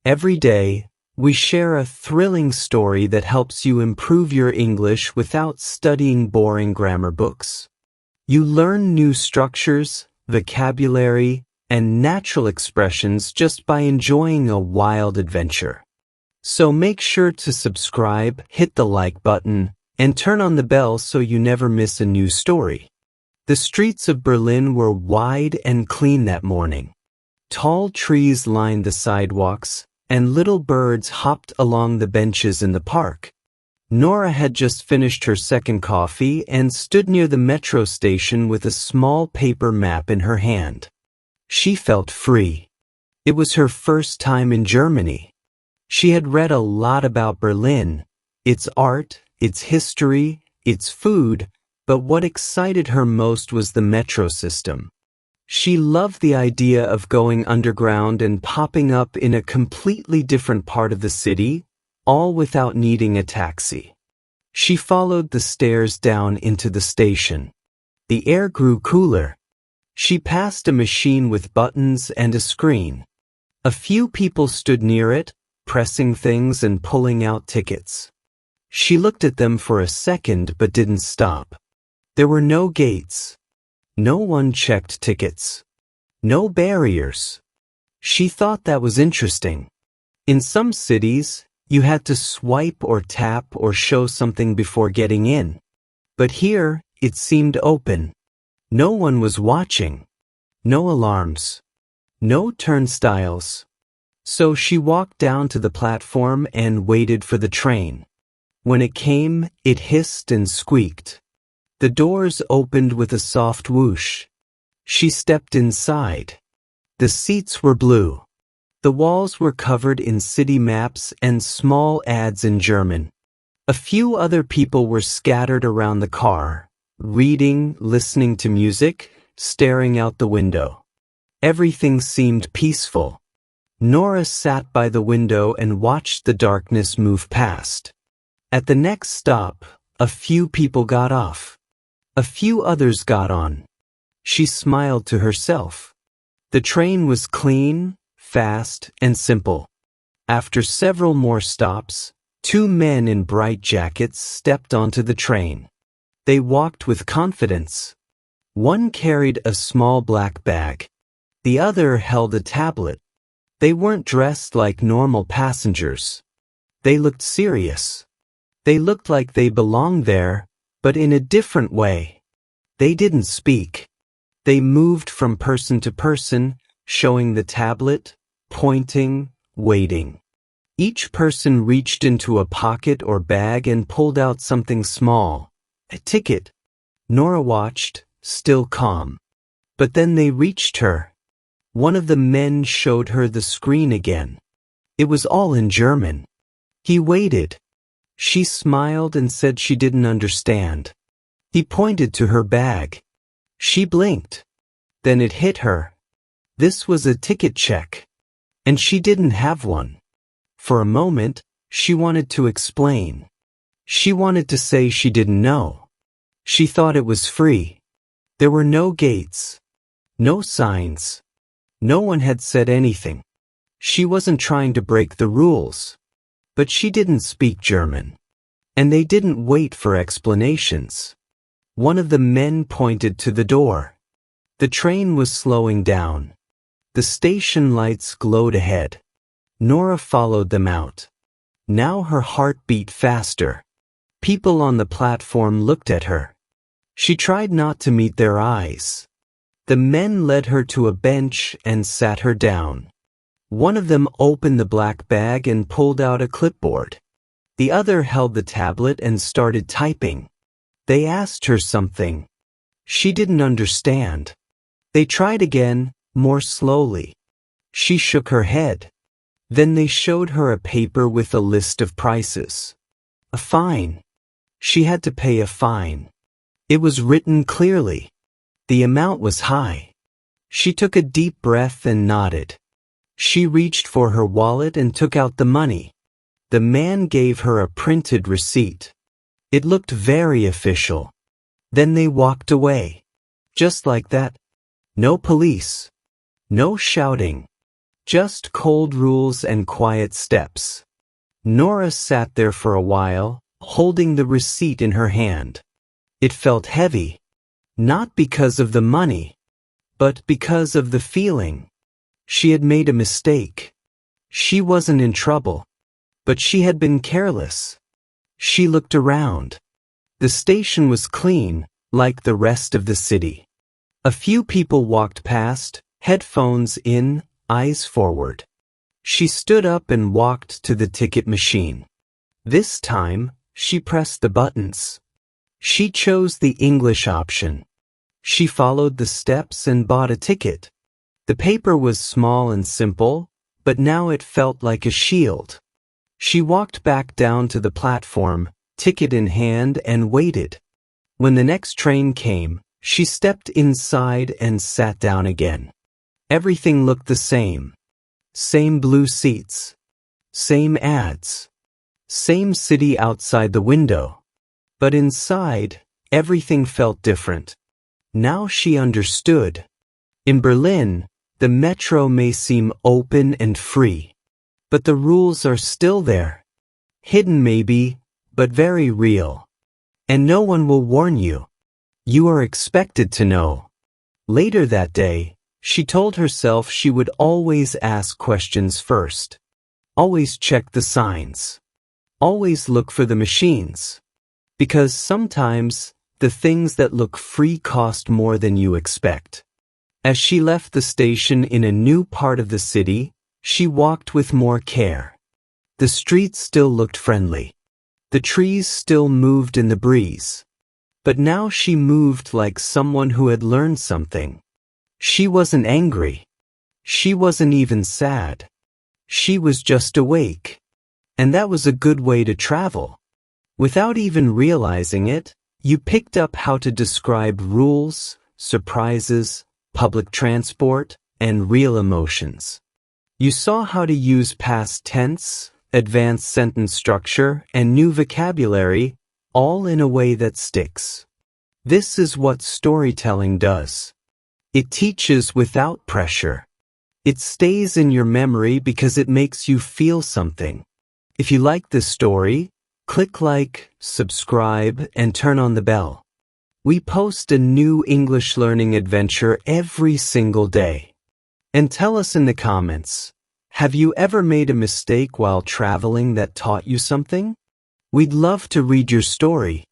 Every day, we share a thrilling story that helps you improve your English without studying boring grammar books. You learn new structures, vocabulary, and natural expressions just by enjoying a wild adventure. So make sure to subscribe, hit the like button, and turn on the bell so you never miss a new story. The streets of Berlin were wide and clean that morning. Tall trees lined the sidewalks, and little birds hopped along the benches in the park. Nora had just finished her second coffee and stood near the metro station with a small paper map in her hand. She felt free. It was her first time in Germany. She had read a lot about Berlin, its art, its history, its food, but what excited her most was the metro system. She loved the idea of going underground and popping up in a completely different part of the city, all without needing a taxi. She followed the stairs down into the station. The air grew cooler. She passed a machine with buttons and a screen. A few people stood near it, pressing things and pulling out tickets. She looked at them for a second but didn't stop. There were no gates. No one checked tickets. No barriers. She thought that was interesting. In some cities, you had to swipe or tap or show something before getting in. But here, it seemed open. No one was watching. No alarms. No turnstiles. So she walked down to the platform and waited for the train. When it came, it hissed and squeaked. The doors opened with a soft whoosh. She stepped inside. The seats were blue. The walls were covered in city maps and small ads in German. A few other people were scattered around the car, reading, listening to music, staring out the window. Everything seemed peaceful. Nora sat by the window and watched the darkness move past. At the next stop, a few people got off. A few others got on. She smiled to herself. The train was clean, fast, and simple. After several more stops, two men in bright jackets stepped onto the train. They walked with confidence. One carried a small black bag. The other held a tablet. They weren't dressed like normal passengers. They looked serious. They looked like they belonged there, but in a different way. They didn't speak. They moved from person to person, showing the tablet, pointing, waiting. Each person reached into a pocket or bag and pulled out something small, a ticket. Nora watched, still calm. But then they reached her. One of the men showed her the screen again. It was all in German. He waited. She smiled and said she didn't understand. He pointed to her bag. She blinked. Then it hit her. This was a ticket check. And she didn't have one. For a moment, she wanted to explain. She wanted to say she didn't know. She thought it was free. There were no gates. No signs. No one had said anything. She wasn't trying to break the rules. But she didn't speak German. And they didn't wait for explanations. One of the men pointed to the door. The train was slowing down. The station lights glowed ahead. Nora followed them out. Now her heart beat faster. People on the platform looked at her. She tried not to meet their eyes. The men led her to a bench and sat her down. One of them opened the black bag and pulled out a clipboard. The other held the tablet and started typing. They asked her something. She didn't understand. They tried again, more slowly. She shook her head. Then they showed her a paper with a list of prices. A fine. She had to pay a fine. It was written clearly. The amount was high. She took a deep breath and nodded. She reached for her wallet and took out the money. The man gave her a printed receipt. It looked very official. Then they walked away. Just like that. No police. No shouting. Just cold rules and quiet steps. Nora sat there for a while, holding the receipt in her hand. It felt heavy, not because of the money, but because of the feeling. She had made a mistake. She wasn't in trouble, but she had been careless. She looked around. The station was clean, like the rest of the city. A few people walked past, headphones in, eyes forward. She stood up and walked to the ticket machine. This time, she pressed the buttons. She chose the English option. She followed the steps and bought a ticket. The paper was small and simple, but now it felt like a shield. She walked back down to the platform, ticket in hand, and waited. When the next train came, she stepped inside and sat down again. Everything looked the same. Same blue seats. Same ads. Same city outside the window. But inside, everything felt different. Now she understood. In Berlin, the metro may seem open and free, but the rules are still there. Hidden maybe, but very real. And no one will warn you. You are expected to know. Later that day, she told herself she would always ask questions first. Always check the signs. Always look for the machines. Because sometimes, the things that look free cost more than you expect. As she left the station in a new part of the city, she walked with more care. The streets still looked friendly. The trees still moved in the breeze. But now she moved like someone who had learned something. She wasn't angry. She wasn't even sad. She was just awake. And that was a good way to travel. Without even realizing it, you picked up how to describe rules, surprises, public transport, and real emotions. You saw how to use past tense, advanced sentence structure, and new vocabulary, all in a way that sticks. This is what storytelling does. It teaches without pressure. It stays in your memory because it makes you feel something. If you like this story, click like, subscribe, and turn on the bell. We post a new English learning adventure every single day. And tell us in the comments, have you ever made a mistake while traveling that taught you something? We'd love to read your story.